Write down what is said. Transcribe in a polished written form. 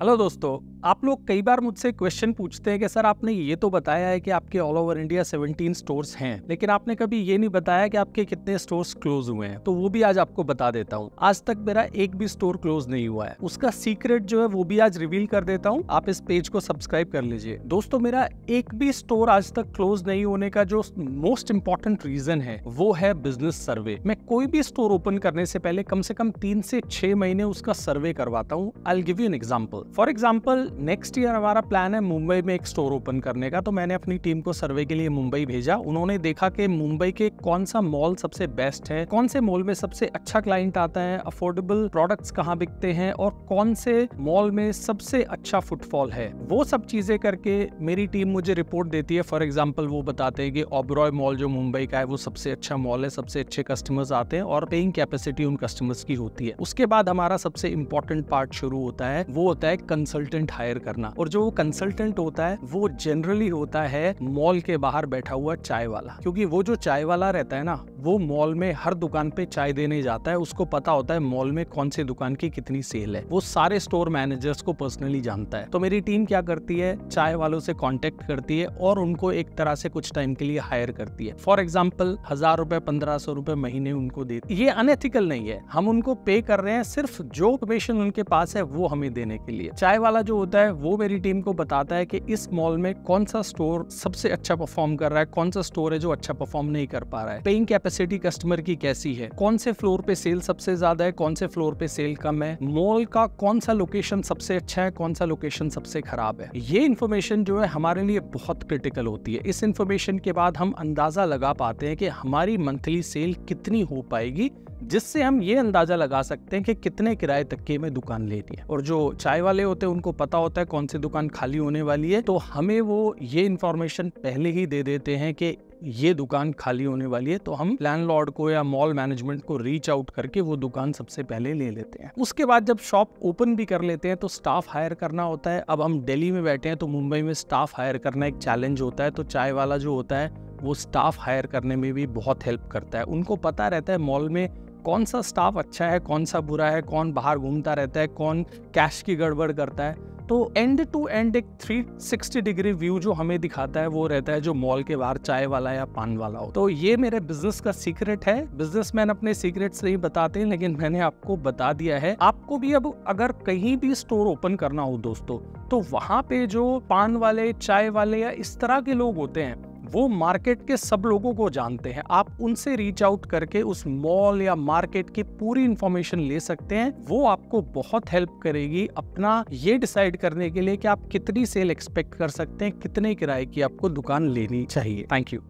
Hello दोस्तों, आप लोग कई बार मुझसे क्वेश्चन पूछते हैं कि सर आपने ये तो बताया है कि आपके ऑल ओवर इंडिया 17 स्टोर्स हैं, लेकिन आपने कभी ये नहीं बताया कि आपके कितने स्टोर्स क्लोज हुए हैं। तो वो भी आज आपको बता देता हूँ। आज तक मेरा एक भी स्टोर क्लोज नहीं हुआ है। उसका सीक्रेट जो है वो भी आज रिवील कर देता हूँ। आप इस पेज को सब्सक्राइब कर लीजिए। दोस्तों, मेरा एक भी स्टोर आज तक क्लोज नहीं होने का जो मोस्ट इंपॉर्टेंट रीजन है वो है बिजनेस सर्वे। मैं कोई भी स्टोर ओपन करने से पहले कम से कम 3 से 6 महीने उसका सर्वे करवाता हूँ। I will give you an example. For example, next year हमारा प्लान है मुंबई में एक स्टोर ओपन करने का। तो मैंने अपनी टीम को सर्वे के लिए मुंबई भेजा। उन्होंने देखा कि मुंबई के कौन सा मॉल सबसे बेस्ट है, कौन से मॉल में सबसे अच्छा क्लाइंट आता है, अफोर्डेबल प्रोडक्ट्स कहाँ बिकते हैं और कौन से मॉल में सबसे अच्छा फुटफॉल है। वो सब चीजें करके मेरी टीम मुझे रिपोर्ट देती है। फॉर एग्जाम्पल, वो बताते हैं कि ओबरॉय मॉल जो मुंबई का है वो सबसे अच्छा मॉल है, सबसे अच्छे कस्टमर्स आते हैं और पेइंग कैपेसिटी उन कस्टमर्स की होती है। उसके बाद हमारा सबसे इंपॉर्टेंट पार्ट शुरू होता है, वो होता है कंसल्टेंट हायर करना। और जो कंसल्टेंट होता है वो जनरली होता है मॉल के बाहर बैठा हुआ चाय वाला, क्योंकि वो जो चाय वाला रहता है ना, वो मॉल में हर दुकान पे चाय देने जाता है। उसको पता होता है मॉल में कौन सी दुकान की कितनी सेल है। वो सारे स्टोर मैनेजर्स को पर्सनली जानता है। तो मेरी टीम क्या करती है, चाय वालों से कांटेक्ट करती है और उनको एक तरह से कुछ टाइम के लिए हायर करती है। फॉर एग्जाम्पल, 1000 रुपए 1500 रुपए महीने उनको देती है। ये अनएथिकल नहीं है, हम उनको पे कर रहे हैं सिर्फ जो इन्फॉर्मेशन उनके पास है वो हमें देने के लिए। चाय वाला जो होता है वो मेरी टीम को बताता है कि इस मॉल में कौन सा स्टोर सबसे अच्छा परफॉर्म कर रहा है, कौन सा स्टोर है जो अच्छा परफॉर्म नहीं कर पा रहा है, पेइंग कैपेसिटी कस्टमर की कैसी है, कौन से फ्लोर पे सेल सबसे ज्यादा है, कौन से फ्लोर पे सेल कम है, मॉल का कौन सा लोकेशन सबसे अच्छा है, कौन सा लोकेशन सबसे खराब है। ये इन्फॉर्मेशन जो है हमारे लिए बहुत क्रिटिकल होती है। इस इन्फॉर्मेशन के बाद हम अंदाजा लगा पाते हैं कि हमारी मंथली सेल कितनी हो पाएगी, जिससे हम ये अंदाजा लगा सकते हैं कि कितने किराए तक की हमें दुकान लेनी है। और जो चाय वाले होते हैं उनको पता होता है कौन सी दुकान खाली होने वाली है, तो हमें वो ये इन्फॉर्मेशन पहले ही दे देते हैं कि ये दुकान खाली होने वाली है। तो हम लैंडलॉर्ड को या मॉल मैनेजमेंट को रीच आउट करके वो दुकान सबसे पहले ले लेते हैं। उसके बाद जब शॉप ओपन भी कर लेते हैं तो स्टाफ हायर करना होता है। अब हम दिल्ली में बैठे हैं तो मुंबई में स्टाफ हायर करना एक चैलेंज होता है। तो चाय वाला जो होता है वो स्टाफ हायर करने में भी बहुत हेल्प करता है। उनको पता रहता है मॉल में कौन सा स्टाफ अच्छा है, कौन सा बुरा है, कौन बाहर घूमता रहता है, कौन कैश की गड़बड़ करता है। तो एंड टू एंड एक 360 डिग्री व्यू जो हमें दिखाता है वो रहता है जो मॉल के बाहर चाय वाला या पान वाला हो। तो ये मेरे बिजनेस का सीक्रेट है। बिजनेसमैन अपने सीक्रेट्स नहीं बताते, लेकिन मैंने आपको बता दिया है। आपको भी अब अगर कहीं भी स्टोर ओपन करना हो दोस्तों, तो वहां पे जो पान वाले, चाय वाले या इस तरह के लोग होते हैं वो मार्केट के सब लोगों को जानते हैं। आप उनसे रीच आउट करके उस मॉल या मार्केट की पूरी इंफॉर्मेशन ले सकते हैं। वो आपको बहुत हेल्प करेगी अपना ये डिसाइड करने के लिए कि आप कितनी सेल एक्सपेक्ट कर सकते हैं, कितने किराए की आपको दुकान लेनी चाहिए। Thank you.